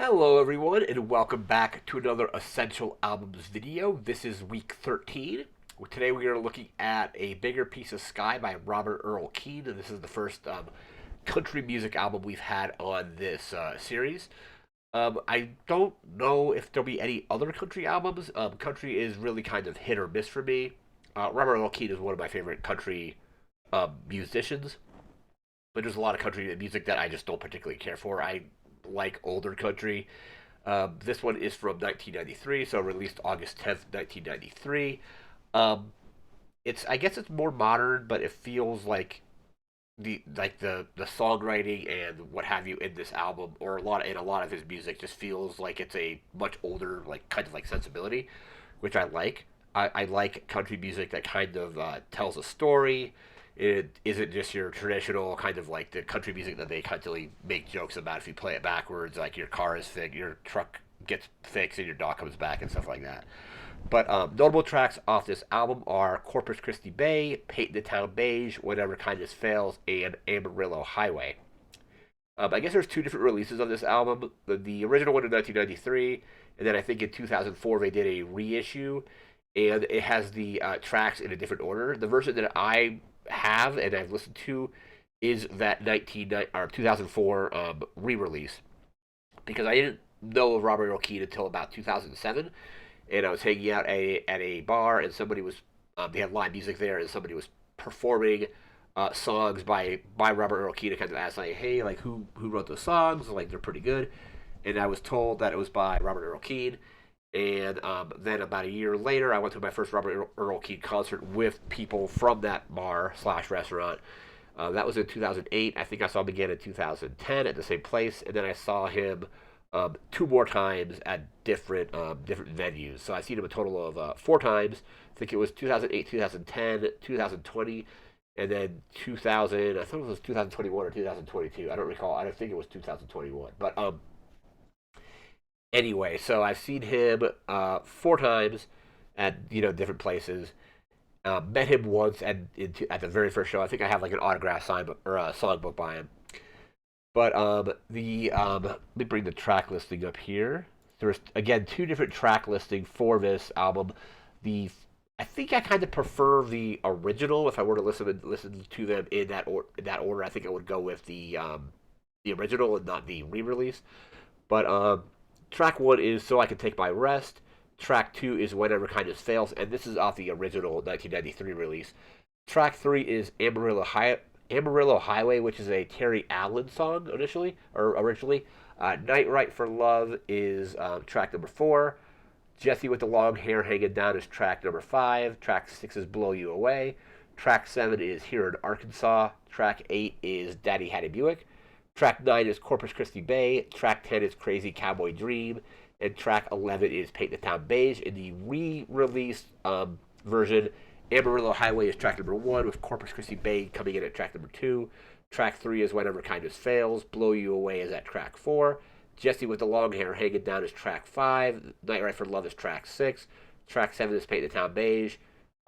Hello everyone and welcome back to another Essential Albums video. This is week 13. Today we are looking at A Bigger Piece of Sky by Robert Earl Keen, and this is the first country music album we've had on this series. I don't know if there'll be any other country albums. Country is really kind of hit or miss for me. Robert Earl Keen is one of my favorite country musicians, but there's a lot of country music that I just don't particularly care for. I like older country. This one is from 1993, so released August 10th, 1993. I guess it's more modern, but it feels like the songwriting and what have you in this album, or a lot of his music, just feels like it's a much older, like kind of like sensibility, which I like. I like country music that kind of tells a story. It isn't just your traditional kind of like the country music that they constantly make jokes about if you play it backwards, like your car is fixed, your truck gets fixed, and your dog comes back and stuff like that. But notable tracks off this album are Corpus Christi Bay, Paint the Town Beige, Whatever Kindness Fails, and Amarillo Highway. I guess there's two different releases of this album. The original one in 1993, and then I think in 2004 they did a reissue, and it has the tracks in a different order. The version that I have and I've listened to is that 2004 re-release, because I didn't know of Robert Earl Keen until about 2007, and I was hanging out at a bar, and somebody was they had live music there, and somebody was performing songs by Robert Earl Keen. And kind of asked like, hey, like who wrote those songs? Like they're pretty good, and I was told that it was by Robert Earl Keen. And then about a year later, I went to my first Robert Earl Keen concert with people from that bar slash restaurant. That was in 2008. I think I saw him again in 2010 at the same place, and then I saw him two more times at different venues. So I've seen him a total of four times. I think it was 2008, 2010, 2020, and then 2000. I thought it was 2021 or 2022. I don't recall. I don't think it was 2021. But anyway, so I've seen him four times at different places. Met him once at the very first show. I think I have like an autograph sign book or a songbook by him. But let me bring the track listing up here. There's again two different track listing for this album. The I think I kind of prefer the original. If I were to listen to them in that order, I think I would go with the original and not the re-release. But track one is So I Can Take My Rest. Track two is Whatever Kindness Fails, and this is off the original 1993 release. Track three is Amarillo Highway, which is a Terry Allen song originally. Night Right for Love is track number four. Jesse with the Long Hair Hanging Down is track number five. Track six is Blow You Away. Track seven is Here in Arkansas. Track eight is Daddy Had a Buick. Track 9 is Corpus Christi Bay. Track 10 is Crazy Cowboy Dream. And track 11 is Paint the Town Beige. In the re-released version, Amarillo Highway is track number 1, with Corpus Christi Bay coming in at track number 2. Track 3 is Whenever Kindness Fails. Blow You Away is at track 4. Jesse with the Long Hair Hanging Down is track 5. Night Right for Love is track 6. Track 7 is Paint the Town Beige.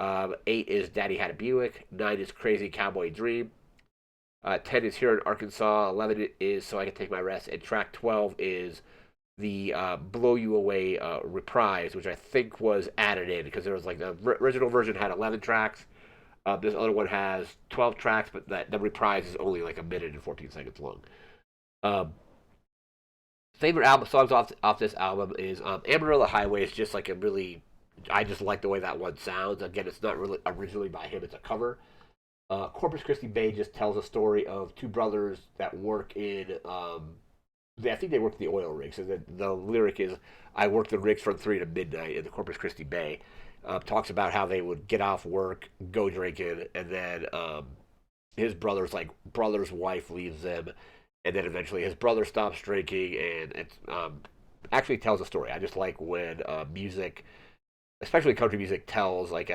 8 is Daddy Had a Buick. 9 is Crazy Cowboy Dream. 10 is Here in Arkansas. 11 is So I Can Take My Rest. And track 12 is the Blow You Away reprise, which I think was added in because there was like the original version had 11 tracks. This other one has 12 tracks, but the reprise is only like a minute and 14 seconds long. Favorite album songs off this album is Amarillo Highway is just like a really, I just like the way that one sounds. Again, it's not really originally by him, it's a cover. Corpus Christi Bay just tells a story of two brothers that work in, I think they work in the oil rigs. And the lyric is, I work the rigs from 3 to midnight in the Corpus Christi Bay. Talks about how they would get off work, go drinking, and then his brother's wife leaves them, and then eventually his brother stops drinking, and it's actually tells a story. I just like when music, especially country music, tells like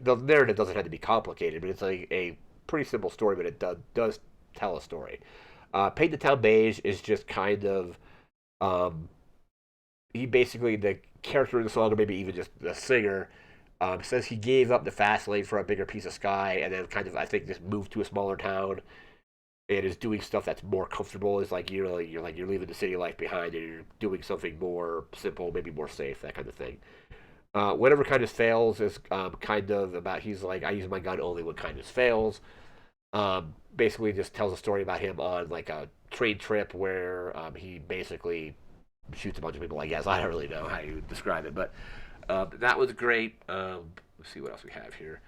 the narrative doesn't have to be complicated, but it's like a pretty simple story, but it does tell a story. Paint the Town Beige is just kind of he basically, the character in the song, or maybe even just the singer, says he gave up the fast lane for a bigger piece of sky, and then kind of I think just moved to a smaller town. and is doing stuff that's more comfortable. Is like you're leaving the city life behind and you're doing something more simple, maybe more safe, that kind of thing. Whatever kindness fails is kind of about he's like I use my gun only when kindness fails. Basically, just tells a story about him on like a train trip where he basically shoots a bunch of people. I guess I don't really know how you describe it, but that was great. Let's see what else we have here.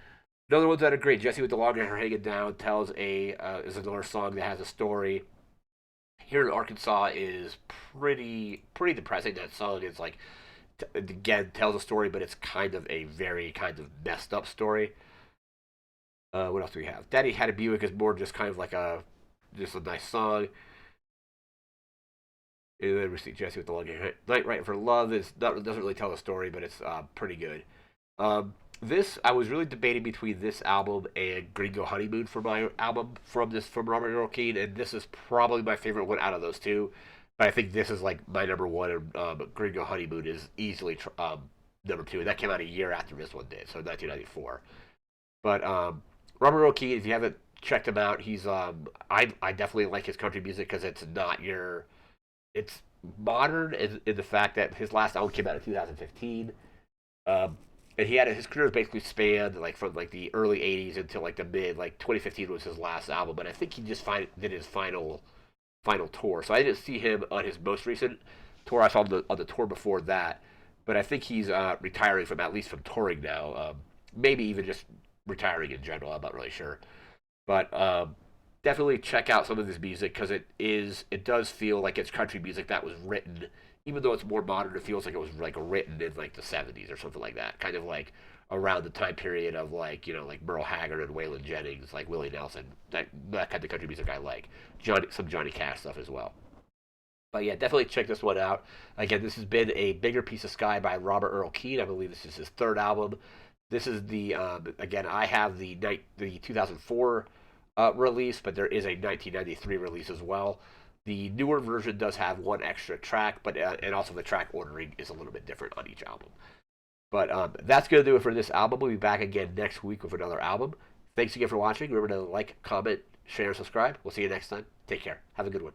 Another ones that are great. Jesse with the long hair hanging down tells a is another song that has a story. Here in Arkansas is pretty depressing. That song is like again tells a story, but it's kind of a very kind of messed up story. What else do we have? Daddy Had a Buick is more just kind of like a just a nice song. And then we see Jesse with the long hair. Night Right for Love is not doesn't really tell a story, but it's pretty good. This I was really debating between this album and Gringo Honeymoon for my album from Robert Earl Keen, and this is probably my favorite one out of those two. But I think this is like my number one, and Gringo Honeymoon is easily number two. And that came out a year after this one did, so 1994. But Robert Earl Keen, if you haven't checked him out, he's I definitely like his country music because it's not your it's modern in the fact that his last album came out in 2015. Um, and he had his career basically spanned like from like the early '80s until like the mid like 2015 was his last album, but I think he just did his final tour. So I didn't see him on his most recent tour. I saw him on the tour before that, but I think he's retiring from at least from touring now. Maybe even just retiring in general. I'm not really sure, but definitely check out some of his music because it does feel like it's country music that was written, even though it's more modern. It feels like it was like written in like the '70s or something like that, kind of like around the time period of like like Merle Haggard and Waylon Jennings, like Willie Nelson, that kind of country music I like. Some Johnny Cash stuff as well. But yeah, definitely check this one out. Again, this has been A Bigger Piece of Sky by Robert Earl Keen. I believe this is his third album. This is the again I have the 2004 release, but there is a 1993 release as well. The newer version does have one extra track, but and also the track ordering is a little bit different on each album. But that's going to do it for this album. We'll be back again next week with another album. Thanks again for watching. Remember to like, comment, share, and subscribe. We'll see you next time. Take care. Have a good one.